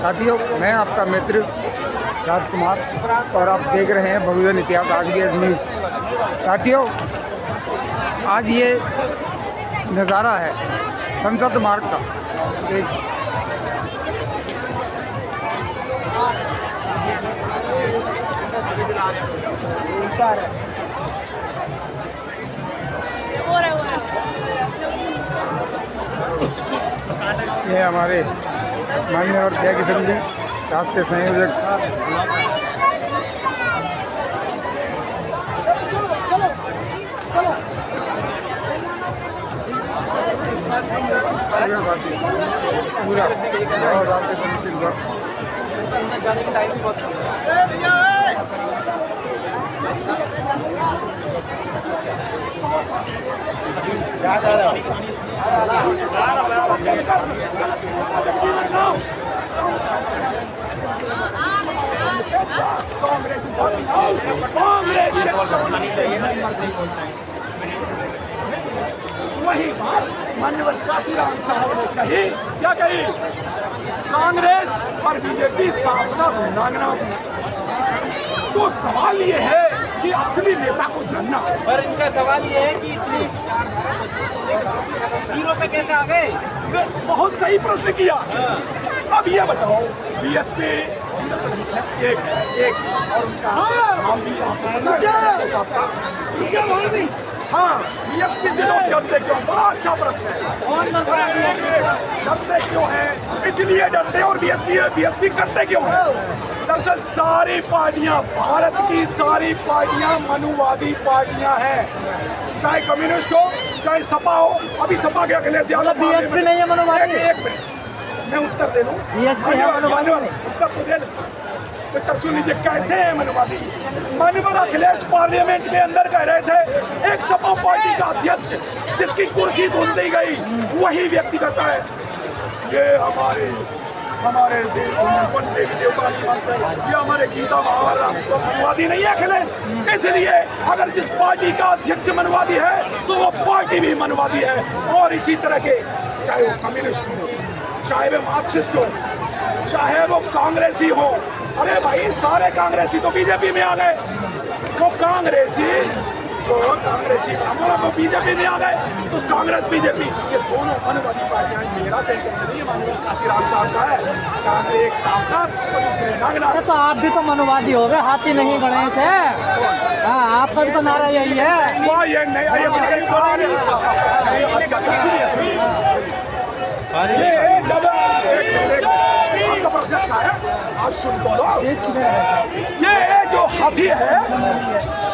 साथियों, मैं आपका मित्र राजकुमार और आप देख रहे हैं बहुजन इतिहास आज भी न्यूज़। साथियों, आज ये नज़ारा है संसद मार्ग का। ये हमारे माननीय और जय किशन जी राष्ट्रीय संयोजक। पूरा जाने की लाइन बहुत वही बात माननीय काशीराम साहब ने कही। क्या कही? कांग्रेस और बीजेपी सामना नागना। तो सवाल ये है कि असली नेता को जानना। पर इनका सवाल ये है कि इतनी जीरो पे कैसे आ गए? बहुत सही प्रश्न किया। अब ये बताओ, बीएसपी एक और उनका नाम भी हाँ, बीएसपी से लोग डरते क्यों? बड़ा अच्छा प्रश्न है। डरते क्यों है? इसलिए डरते हैं। और बीएसपी करते क्यों है? दरअसल सारी पार्टियां, भारत की सारी पार्टियां मनुवादी पार्टियां हैं। चाहे कम्युनिस्ट हो, चाहे सपा हो। अभी सपा के अखिलेश यादव बीएसपी नहीं है मनुवादी। एक मिनट मैं उत्तर दे दूं। उत्तर तो दे दो। उत्तर सुन लीजिए, कैसे है मनुवादी? माननीय अखिलेश पार्लियामेंट के अंदर कह रहे थे एक सपा पार्टी का अध्यक्ष जिसकी कुर्सी ढूंढ दी गई वही व्यक्ति कहता है ये हमारे देवी देवता नहीं मानते, ये हमारे गीता महाभारत। तो मनुवादी नहीं है अखिलेश। इसलिए अगर जिस पार्टी का अध्यक्ष मनुवादी है तो वो पार्टी भी मनुवादी है। और इसी तरह के, चाहे वो कम्युनिस्ट हो, चाहे वो मार्क्सिस्ट हो, चाहे वो कांग्रेसी हो। अरे भाई, सारे कांग्रेसी तो बीजेपी में आ गए। वो कांग्रेसी वो बीजेपी में आ गए। तो कांग्रेस बीजेपी ये दोनों मनुवादी पार्टियां। मेरा सेंटेंस नहीं है, माननीय काशीराम साहब का है। कांग्रेस एक साफ था और दूसरे नागना। तो आप भी तो मनुवादी हो गए, हाथी नहीं गणेश है। हाँ, आपका भी तो नारा यही है। वाह, ये नहीं अच्छा सुनिए। ये जब आपका प्रश्न अच्छा है, आज सुन दो। ये जो हाथी है,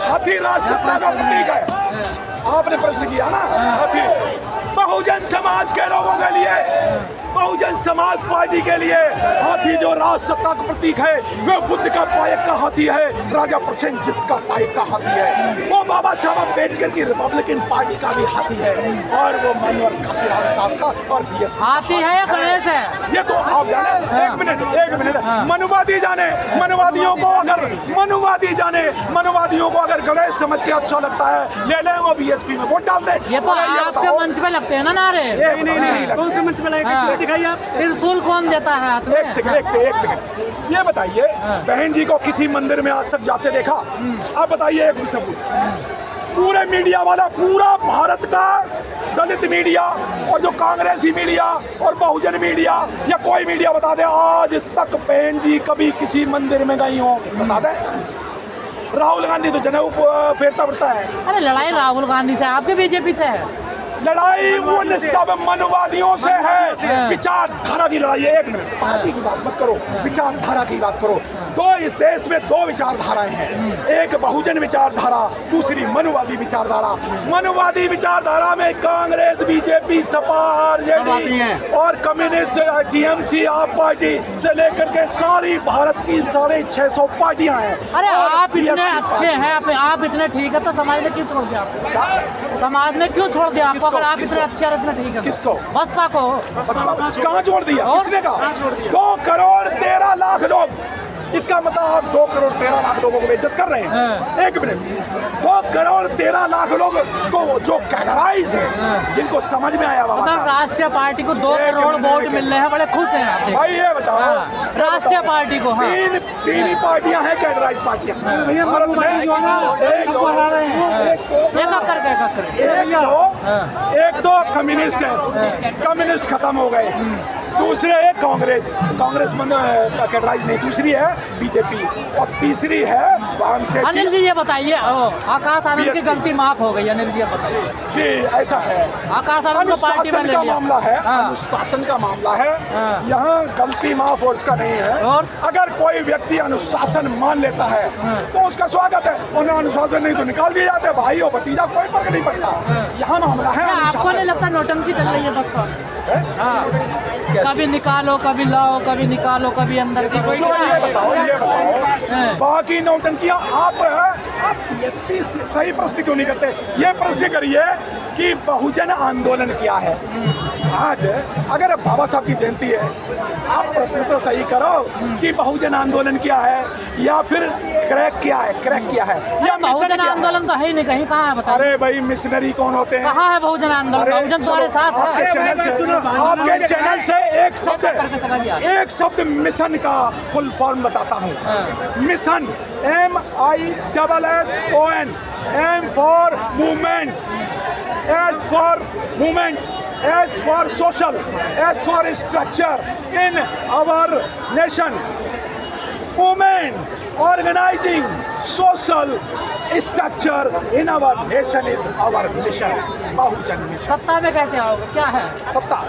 हाथी राज सत्ता का प्रतीक है। आपने प्रश्न किया ना, हाथी बहुजन समाज के लोगों के लिए, बहुजन समाज पार्टी के लिए हाथी जो राज सत्ता का प्रतीक है, वो बुद्ध का पायक का हाथी है, राजा प्रसेनजीत का पायक का हाथी है, वो बाबा साहब अम्बेडकर की रिपब्लिकन पार्टी का भी हाथी है, और वो माननीय काशीराम साहब का और बीएसपी हाथी है या गणेश है? ये तो आप जाने। एक मिनट मनुवादी जाने। मनुवादियों को अगर गणेश समझ के अच्छा लगता है, ले लें वो बीएसपी में वोट डाल दे। ये तो आपके मंच पे लगते हैं ना नारे। नहीं, कौन से मंच पे लगे? दिखाइए आप। त्रिशूल कौन देता है हाथ में? एक सेकंड ये बताइए, बहन जी को किसी मंदिर में आज तक जाते देखा? आप बताइए एक सबूत। पूरे मीडिया वाला, पूरा भारत का दलित मीडिया और जो कांग्रेसी मीडिया और बहुजन मीडिया या कोई मीडिया बता दे आज तक बहन जी कभी किसी मंदिर में गई हो? बता दे। राहुल गांधी तो जनेऊ फेरता पड़ता है। अरे लड़ाई राहुल गांधी से, आपके बीजेपी से है। लड़ाई उन सब मनुवादियों से है। विचारधारा की लड़ाई है। एक मिनट, पार्टी की बात मत करो, विचारधारा की बात करो। इस देश में दो विचारधाराएं हैं, एक बहुजन विचारधारा, दूसरी मनुवादी विचारधारा। मनुवादी विचारधारा में कांग्रेस, बीजेपी, सपा, आरजेडी और कम्युनिस्ट, टीएमसी, आप पार्टी से लेकर के सारी भारत की 650 पार्टियां हैं। अरे आप इतने अच्छे हैं, आप इतने ठीक है, तो समाज ने क्यों छोड़ दिया आपको? समाज ने क्यों छोड़ दिया आपको? अगर आप इतने अच्छे और इतने ठीक है, किसको? बसपा को। कहाँ छोड़ दिया? किसने कहा? 2 करोड़ 13 लाख लोग। इसका मतलब आप 2 करोड़ 13 लाख लोगों को बेइज्जत कर रहे हैं। एक मिनट, 2 करोड़ 13 लाख लोग को जो कैटेगराइज है, जिनको समझ में आया बाबा साहब, राष्ट्रीय पार्टी को 2 करोड़ वोट मिल रहे हैं, बड़े खुश हैं आप। भाई ये बताओ, राष्ट्रीय पार्टी को। हाँ, तीन ही पार्टियां हैं कैडराइज पार्टियां। एक दो कम्युनिस्ट है, कम्युनिस्ट खत्म हो गए। दूसरे है कांग्रेस कैडराइज नहीं, दूसरी है बीजेपी और तीसरी है वामसे। अनिल जी ये बताइए, आकाश आनंद की गलती माफ हो गई, अनिल जी बताइए। जी ऐसा है, आकाश आनंद को पार्टी में ले लिया। मामला है, अनुशासन का मामला है, यहाँ गलती माफ और उसका नहीं है। और अगर कोई व्यक्ति अनुशासन मान लेता है तो उसका स्वागत है, और अनुशासन नहीं तो निकाल दिए जाते हैं। भाई और भतीजा कोई फर्क नहीं पड़ता, यहाँ मामला है। आपको नहीं लगता नौटंकी चल रही है बस का? कभी निकालो, कभी लाओ, कभी निकालो, कभी अंदर करो। ये बताओ बाकी नौटंकियां आप एसपी सही प्रश्न क्यों नहीं करते? ये प्रश्न करिए कि बहुजन आंदोलन क्या है। आज अगर बाबा साहब की जयंती है, आप प्रश्न तो सही करो कि बहुजन आंदोलन क्या है, या फिर क्रैक क्या है, क्रैक क्या है, या बहुजन आंदोलन तो है ही नहीं, कहीं कहाँ है बताइए? अरे भाई मिशनरी कौन होते हैं? कहाँ है बहुजन आंदोलन? बहुजन तुम्हारे साथ है। आपके चैनल से एक शब्द मिशन का फुल फॉर्म बताता हूँ। Mission MISSON, M for movement, S for movement, S for social, S for structure in our nation, movement organizing social structure in our nation is our mission. Bahujan mission. सत्ता में कैसे आओगे, क्या है सत्ता?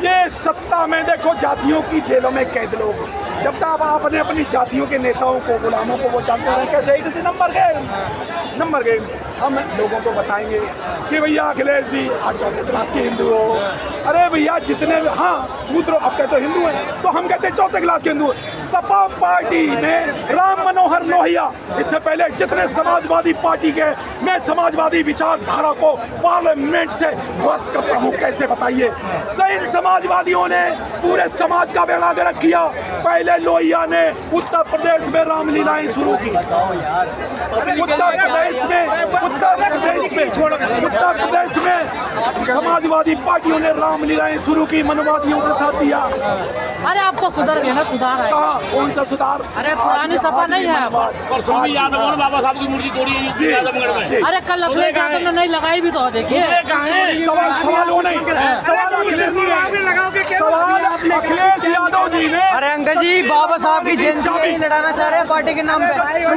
ये सत्ता में देखो, जातियों की जेलों में कैद लोग, जब तक आपने अपनी जातियों के नेताओं को, गुलामों को वो जानते रहे कैसे इट नंबर गेम हम लोगों को बताएंगे कि भैया अखिलेश जी आप चौथे क्लास के हिंदू हो। अरे भैया जितने, हाँ सूत्र अब कहते हो हिंदू हैं, तो हम कहते हैं चौथे क्लास के हिंदू। सपा पार्टी में राम मनोहर लोहिया, इससे पहले जितने समाजवादी पार्टी के, मैं समाजवादी विचारधारा को पार्लियामेंट से ध्वस्त करता हूँ। कैसे बताइए? इन समाजवादियों ने पूरे समाज का बेड़ा गर्क किया। पहले लोहिया ने उत्तर प्रदेश में रामलीलाएं शुरू की, उत्तर प्रदेश में समाजवादी पार्टियों ने रामलीलाएं शुरू की, मनवादियों के साथ दिया। अरे आप तो सुधर गए ना, सुधार है। कौन सा सुधार? अरे पुरानी सपा नहीं है। बाबा साहब की मूर्ति तोड़ी है आजमगढ़ में। अरे कल अखिलेश यादव ने नहीं लगाई भी तो देखिए। सवाल वो नहीं, सवाल अखिलेश यादव जी ने। अरे अंकल जी, बाबा साहब की जयंती नहीं लड़ाना चाह रहे हैं पार्टी के नाम पे।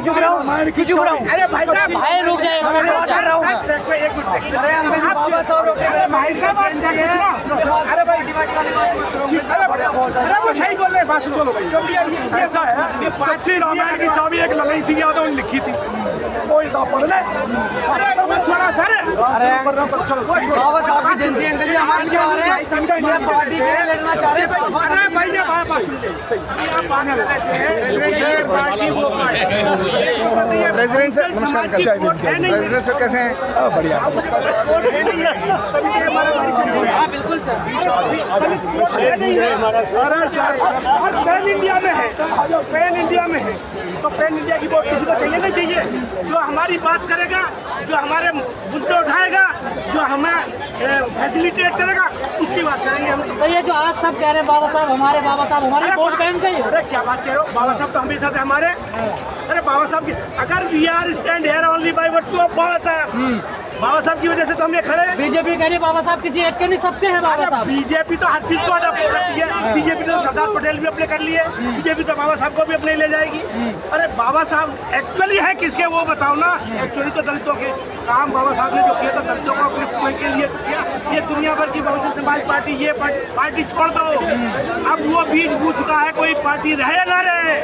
चुप रहो। अरे भाई साहब, भाई रुक जाइए, मैं कर रहा हूँ। अरे अंकल जी, बाबा साहब अरे वो सही बोल रहे, बात चलो भाई। ऐसा है, सच्ची रामायण की चाबी एक ललन सिंह यादव ने लिखी थी, कोई तो पढ़ ले। अरे छोड़ा सर, बाबा साहब की जयंती अंकल जी हमारे क्या हो रहे हैं? पार्टी के लिए लड़ना चाह रहे हैं। अरे भाई प्रेसिडेंट सर नमस्कार। प्रेसिडेंट सर कैसे हैं? बढ़िया। बिल्कुल सर। पैन इंडिया में है, पैन इंडिया में है, तो पैन इंडिया की वोट किसी को चाहिए नहीं चाहिए? जो हमारी बात करेगा, जो हमारे मुद्दे उठाएगा, जो हमें फैसिलिटेट करेगा, उसकी बात करेंगे हम। तो ये जो आज सब कह रहे हैं बाबा साहब हमारे वोट बैंक गई। अरे क्या बात कह रहे हो? बाबा साहब तो हमेशा से हमारे। अरे बाबा साहब की, अगर we are stand here only by virtue of Baba Sahab, Baba Sahab की वजह से तो हम ये खड़े हैं। बीजेपी कह रही है बाबा साहब किसी एक के नहीं, सबके हैं बाबा साहब। बीजेपी तो हर चीज को अडॉप्ट करती है। बीजेपी तो सरदार पटेल भी अपने कर लिए, बीजेपी तो बाबा साहब को भी अपने ले जाएगी। अरे बाबा साहब एक्चुअली है किसके, वो बताओ ना। एक्चुअली तो दलितों के काम बाबा साहब ने जो किया था, दलितों को अपने के लिए किया। ये दुनिया भर की बहुजन समाज पार्टी, ये पार्टी छोड़ दो, अब वो बीज बू चुका है, कोई पार्टी रहे या ना रहे,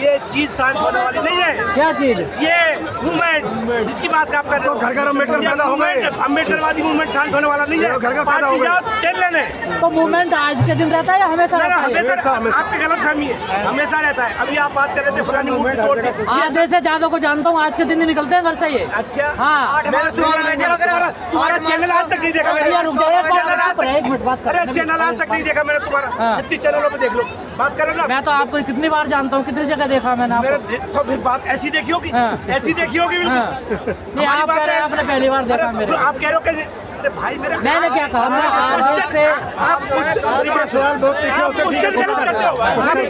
ये चीज शांत होने वाली नहीं है। क्या चीज? ये मूवमेंट जिसकी बात आप कर रहे हो, घर घर अम्बेडकर पैदा हो गए। अम्बेडकरवादी मूवमेंट शांत होने वाला नहीं है। घर घर पैदा हो गए, तेल लेने। तो मूवमेंट आज के दिन रहता है या हमेशा रहता है? हमेशा। आपकी गलतफहमी है, हमेशा रहता है। अभी आप बात कर रहे थे पुरानी मूवमेंट तोड़ दी। आज जैसे ज्यादा को जानता हूँ, आज के दिन ही निकलते हैं घर से ये। अच्छा हाँ, तुम्हारा चैनल आज तक नहीं देखा मैंने। रुक जाइए, एक मिनट बात कर। अरे चैनल आज तक नहीं देखा मैंने तुम्हारा, 36 चैनलों पे देख लो, बात करो ना। मैं तो आपको कितनी बार जानता हूँ, कितनी जगह देखा मैंने आपको। तो फिर बात ऐसी देखी होगी, ऐसी देखी होगी बिल्कुल। नहीं, आप कह रहे हैं आपने पहली बार देखा मेरे। आप कह रहे हो कि अरे भाई मेरे मैंने क्या कहा? मैं आज से आप क्वेश्चन गलत करते हो।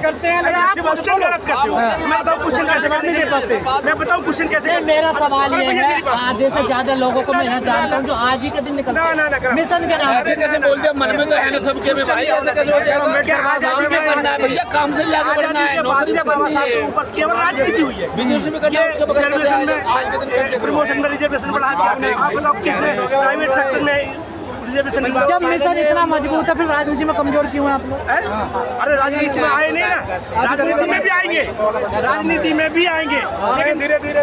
करते हैं अरे आप क्वेश्चन गलत करते हो। मैं बताऊं क्वेश्चन कैसे नहीं दे पाते। मैं बताऊं क्वेश्चन कैसे नहीं, मेरा सवाल ये है, आधे से ज्यादा लोगों को मैं यहाँ जानता हूँ जो आज ही के दिन निकलते हैं मिशन के नाम से। कैसे बोल दिया मन में तो है ना सबके में भाई, ऐसे कैसे बोल दिया? काम भी करना है भैया, काम से ज्यादा बढ़ना है, नौकरी बाबा साहब के ऊपर केवल राजनीति हुई है। बिजनेस में करना है, उसके बगैर कैसे आएगा? आज के दिन प्रमोशन में रिजर्वेशन बढ़ा दिया। आप बताओ किसने प्राइवेट सेक्टर में रिजर्वेशन जब मिशन इतना मजबूत है फिर राजनीति में कमजोर क्यों है आप लोग? अरे राजनीति में आए नहीं ना, राजनीति में भी आएंगे, राजनीति में भी आएंगे, लेकिन धीरे धीरे